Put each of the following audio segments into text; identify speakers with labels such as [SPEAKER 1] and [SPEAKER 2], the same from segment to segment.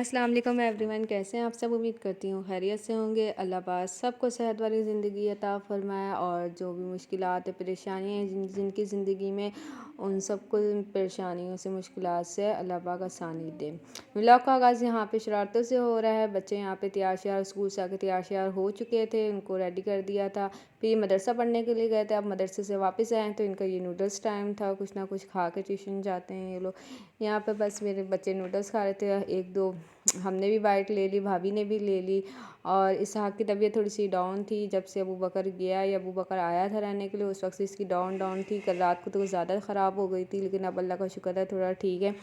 [SPEAKER 1] अस्सलाम वालेकुम एवरीवन, कैसे हैं आप सब। उम्मीद करती हूँ खैरियत से होंगे। अल्लाह पाक सबको सेहत वाली ज़िंदगी अता फ़रमाए और जो भी मुश्किलात परेशानियाँ हैं जिनकी ज़िंदगी में, उन सबको परेशानियों से मुश्किलात से अल्लाह पाक आसानी दे। व्लॉग का आगाज़ यहाँ पे शरारतों से हो रहा है। बच्चे यहाँ पे तैयार श्यार स्कूल से आके तैयार श्यार हो चुके थे, उनको रेडी कर दिया था। फिर मदरसा पढ़ने के लिए गए थे। अब मदरसे से वापस आए तो इनका ये नूडल्स टाइम था, कुछ ना कुछ खा के ट्यूशन जाते हैं ये लोग। यहाँ पे बस मेरे बच्चे नूडल्स खा रहे थे, एक दो हमने भी बाइट ले ली, भाभी ने भी ले ली। और इसहाक की तबीयत थोड़ी सी डाउन थी, जब से अबू बकर गया या अबू बकर आया था रहने के लिए उस वक्त से इसकी डाउन थी। कल रात को तो ज़्यादा ख़राब हो गई थी, लेकिन अब अल्लाह का शुक्र है थोड़ा ठीक है।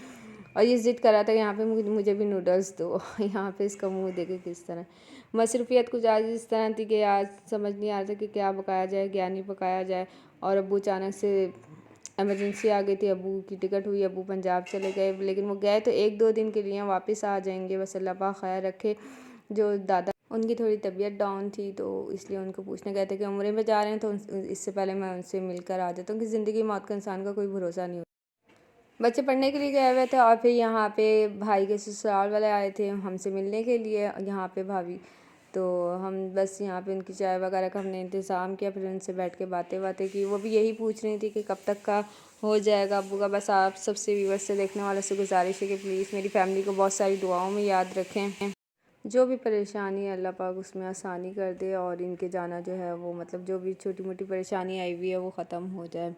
[SPEAKER 1] और ये ज़िद कर रहा था यहाँ पे मुझे भी नूडल्स दो। यहाँ पे इसका मुंह देखे किस तरह। मसरूफ़ियत कुछ आज इस तरह थी कि आज समझ नहीं आ रहा था कि क्या पकाया जाए क्या नहीं पकाया जाए। और अबू अचानक से एमरजेंसी आ गई थी, अबू की टिकट हुई, अबू पंजाब चले गए। लेकिन वो गए तो 1-2 दिन के लिए, वापस आ जाएंगे। बस अल्लाह पाक खैर रखे। जो दादा उनकी थोड़ी तबीयत डाउन थी तो इसलिए उनको पूछने गए थे कि उम्रे में जा रहे हैं, तो इससे पहले मैं उनसे मिलकर आ जाता हूँ कि ज़िंदगी मौत का इंसान का कोई भरोसा नहीं होता। बच्चे पढ़ने के लिए गए हुए थे और फिर यहाँ पे भाई के ससुराल वाले आए थे हमसे मिलने के लिए, यहाँ पे भाभी। तो हम बस यहाँ पे उनकी चाय वगैरह का हमने इंतज़ाम किया, फिर उनसे बैठ के बातें की। वो भी यही पूछ रही थी कि कब तक का हो जाएगा अब्बू का। बस आप सबसे व्यूअर्स से देखने वालों से गुजारिश है कि प्लीज़ मेरी फैमिली को बहुत सारी दुआओं में याद रखें। जो भी परेशानी है अल्लाह पाक उसमें आसानी कर दे और इनके जाना जो है वो, मतलब जो भी छोटी मोटी परेशानी आई हुई है वो ख़त्म हो जाए।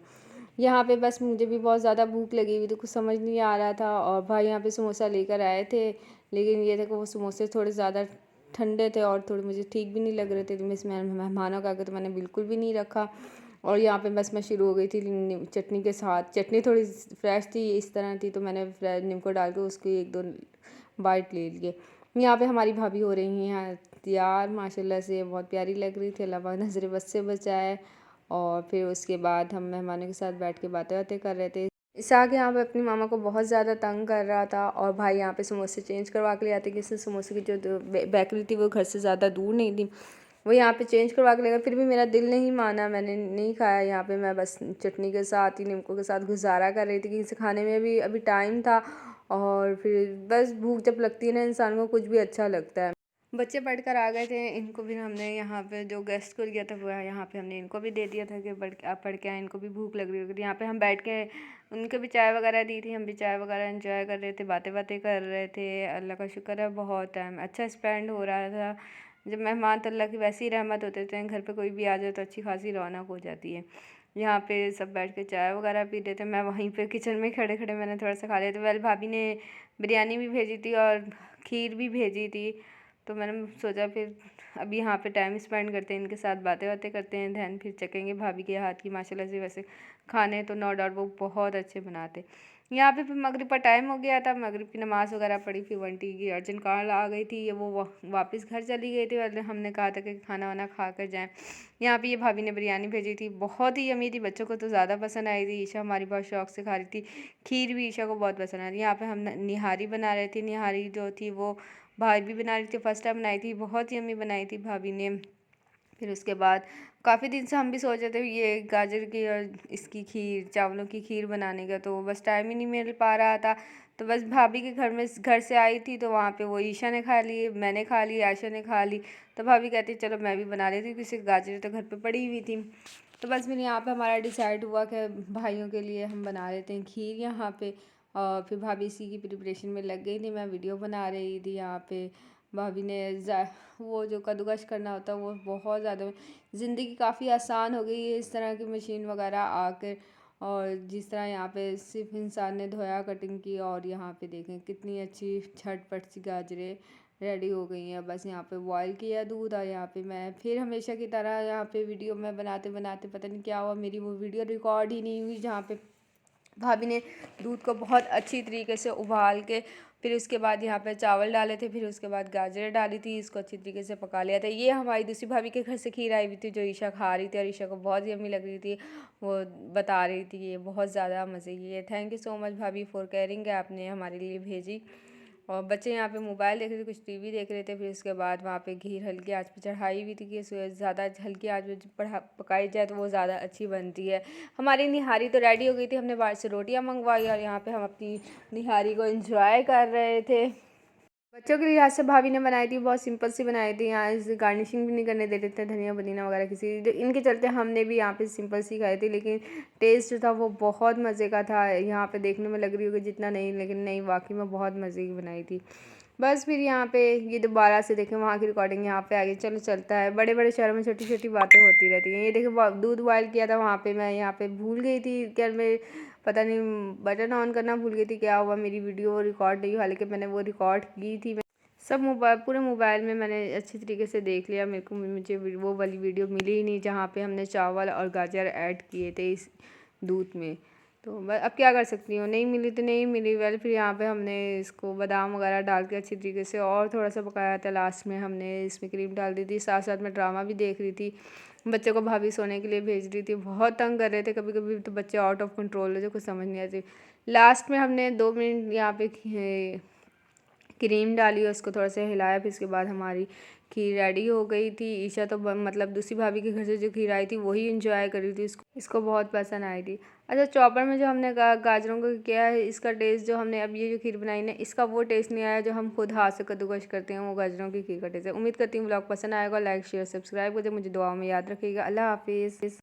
[SPEAKER 1] यहाँ पे बस मुझे भी बहुत ज़्यादा भूख लगी हुई थी, कुछ समझ नहीं आ रहा था। और भाई यहाँ पे समोसा लेकर आए थे, लेकिन ये थे कि वो समोसे थोड़े ज़्यादा ठंडे थे और थोड़े मुझे ठीक भी नहीं लग रहे थे। तो मैं मेहमानों का आगे तो मैंने बिल्कुल भी नहीं रखा। और यहाँ पे बस मैं शुरू हो गई थी चटनी के साथ। चटनी थोड़ी फ्रेश थी, इस तरह थी, तो मैंने नींबू डाल के उसकी 1-2 बाइट ले लिए। यहाँ पे हमारी भाभी हो रही हैं तैयार, माशाल्लाह से बहुत प्यारी लग रही थी। अल्लाह पाक नज़र बद से बचाए। और फिर उसके बाद हम मेहमानों के साथ बैठ के बातें कर रहे थे। इसहाक यहाँ पे अपनी मामा को बहुत ज़्यादा तंग कर रहा था और भाई यहाँ पे समोसे चेंज करवा के ले आते कि इससे समोसे की जो बेकरी थी वो घर से ज़्यादा दूर नहीं थी, वो यहाँ पे चेंज करवा के लेगा। फिर भी मेरा दिल नहीं माना, मैंने नहीं खाया। यहाँ पे मैं बस चटनी के साथ ही नींबू के साथ गुजारा कर रही थी कि इसे खाने में भी अभी टाइम था। और फिर बस भूख जब लगती है ना इंसान को, कुछ भी अच्छा लगता है। बच्चे पढ़कर आ गए थे, इनको भी हमने यहाँ पे जो गेस्ट को दिया था वो यहाँ पे हमने इनको भी दे दिया था कि आप पढ़ के आए, इनको भी भूख लग रही होगी। यहाँ पे हम बैठ के उनको भी चाय वगैरह दी थी, हम भी चाय वगैरह एंजॉय कर रहे थे, बातें कर रहे थे। अल्लाह का शुक्र है बहुत टाइम अच्छा स्पेंड हो रहा था। जब मेहमान तो अल्लाह की वैसी ही रहमत होते थे, घर पे कोई भी आ जाए तो अच्छी खासी रौनक हो जाती है। यहाँ पे सब बैठ के चाय वगैरह पी रहे थे। मैं वहीं पे किचन में खड़े खड़े मैंने थोड़ा सा खा लिया था। वेल भाभी ने बिरयानी भी भेजी थी और खीर भी भेजी थी, तो मैंने सोचा फिर अभी यहाँ पे टाइम स्पेंड करते हैं, इनके साथ बातें करते हैं, ध्यान फिर चखेंगे भाभी के हाथ की। माशाल्लाह से वैसे खाने तो नो डाउट वो बहुत अच्छे बनाते। यहाँ पे फिर मगरिब का टाइम हो गया था, मगरिब की नमाज़ वगैरह पढ़ी। फिर आंटी की अर्जेंट कॉल आ गई थी, वो वापस घर चली गई थी। वाले हमने कहा था कि खाना वाना खा कर जाएँ। यहाँ पे ये भाभी ने बिरयानी भेजी थी, बहुत ही यमी थी, बच्चों को तो ज़्यादा पसंद आई थी। ईशा हमारी बहुत शौक से खा रही थी, खीर भी ईशा को बहुत पसंद आई थी। यहाँ पे हम निहारी बना रहे थे, निहारी जो थी वो भाभी भी बना रही थी, फर्स्ट टाइम बनाई थी, बहुत ही यम्मी बनाई थी भाभी ने। फिर उसके बाद काफ़ी दिन से हम भी सोच रहे थे ये गाजर की और इसकी खीर, चावलों की खीर बनाने का, तो बस टाइम ही नहीं मिल पा रहा था। तो बस भाभी के घर से आई थी, तो वहाँ पे वो ईशा ने खा ली, मैंने खा ली, आयशा ने खा ली। तो भाभी कहती चलो मैं भी बना लेती हूँ, किसी गाजर तो घर पे पड़ी हुई थी। तो बस फिर यहाँ पे हमारा डिसाइड हुआ कि भाइयों के लिए हम बना लेते हैं खीर यहाँ पे। और फिर भाभी इसी की प्रिपरेशन में लग गई थी, मैं वीडियो बना रही थी। यहाँ पे भाभी ने वो जो कद्दूकस करना होता है वो बहुत ज़्यादा, ज़िंदगी काफ़ी आसान हो गई है इस तरह की मशीन वगैरह आकर। और जिस तरह यहाँ पे सिर्फ इंसान ने धोया, कटिंग की, और यहाँ पे देखें कितनी अच्छी झटपट सी गाजरें रेडी हो गई हैं। बस यहाँ पे बॉयल किया दूध, और यहाँ पे मैं फिर हमेशा की तरह यहाँ पे वीडियो में बनाते बनाते पता नहीं क्या हुआ, मेरी वो वीडियो रिकॉर्ड ही नहीं हुई। जहाँ पे भाभी ने दूध को बहुत अच्छी तरीके से उबाल के फिर उसके बाद यहाँ पे चावल डाले थे, फिर उसके बाद गाजरें डाली थी, इसको अच्छी तरीके से पका लिया था। ये हमारी दूसरी भाभी के घर से खीर आई हुई थी जो ईशा खा रही थी, और ईशा को बहुत यम्मी लग रही थी। वो बता रही थी ये बहुत ज़्यादा मज़े की है। थैंक यू सो मच भाभी फॉर केयरिंग, आपने हमारे लिए भेजी। और बच्चे यहाँ पे मोबाइल देख रहे थे, कुछ टीवी देख रहे थे। फिर उसके बाद वहाँ पे घी हल्की आंच पे चढ़ाई हुई थी कि ज़्यादा हल्की आंच पे पकाई जाए तो वो ज़्यादा अच्छी बनती है। हमारी निहारी तो रेडी हो गई थी, हमने बाहर से रोटियाँ मंगवाई और यहाँ पे हम अपनी निहारी को एंजॉय कर रहे थे। बच्चों के लिहाज से भाभी ने बनाई थी, बहुत सिंपल सी बनाई थी। यहाँ इस गार्निशिंग भी नहीं करने देते थे, धनिया पुदीना वगैरह किसी जो इनके चलते हमने भी यहाँ पे सिंपल सी खाई थी, लेकिन टेस्ट जो था वो बहुत मज़े का था। यहाँ पे देखने में लग रही होगी जितना नहीं, लेकिन नहीं, वाकई में बहुत मज़े की बनाई थी। बस फिर यहाँ पे ये दोबारा से देखें वहाँ की रिकॉर्डिंग यहाँ पे आगे चलो चलता है। बड़े बड़े शहरों में छोटी छोटी बातें होती रहती हैं। ये देखिए दूध बॉयल किया था वहाँ पे, मैं यहाँ पे भूल गई थी क्या, मैं पता नहीं बटन ऑन करना भूल गई थी, क्या हुआ मेरी वीडियो रिकॉर्ड नहीं हुई, हालांकि मैंने वो रिकॉर्ड की थी। सब मोबाइल पूरे मोबाइल में मैंने अच्छी तरीके से देख लिया। मुझे वो वाली वीडियो मिली ही नहीं जहाँ पे हमने चावल और गाजर ऐड किए थे इस दूध में। तो बस अब क्या कर सकती हूँ, नहीं मिली तो नहीं मिली। वेल फिर यहाँ पे हमने इसको बादाम वगैरह डाल के अच्छी तरीके से और थोड़ा सा पकाया था। लास्ट में हमने इसमें क्रीम डाल दी थी। साथ साथ में ड्रामा भी देख रही थी। बच्चों को भाभी सोने के लिए भेज रही थी, बहुत तंग कर रहे थे। कभी कभी तो बच्चे आउट ऑफ कंट्रोल है जो कुछ समझ नहीं आती। लास्ट में हमने 2 मिनट यहाँ पे क्रीम डाली और उसको थोड़ा सा हिलाया। फिर उसके बाद हमारी खीर रेडी हो गई थी। ईशा तो मतलब दूसरी भाभी के घर से जो खीर आई थी वही इंजॉय कर रही थी, इसको बहुत पसंद आई थी। अच्छा, चॉपर में जो हमने गाजरों को किया है, इसका टेस्ट जो हमने अब ये जो खीर बनाई ना, इसका वो टेस्ट नहीं आया जो हम खुद हाथ से कद्दूकस करते हैं, वो गाजरों की खीर का टेस्ट है। उम्मीद करती हूँ ब्लॉग पसंद आएगा। लाइक शेयर सब्सक्राइब करते, मुझे दुआओं में याद रखिएगा। अल्लाह हाफिज़।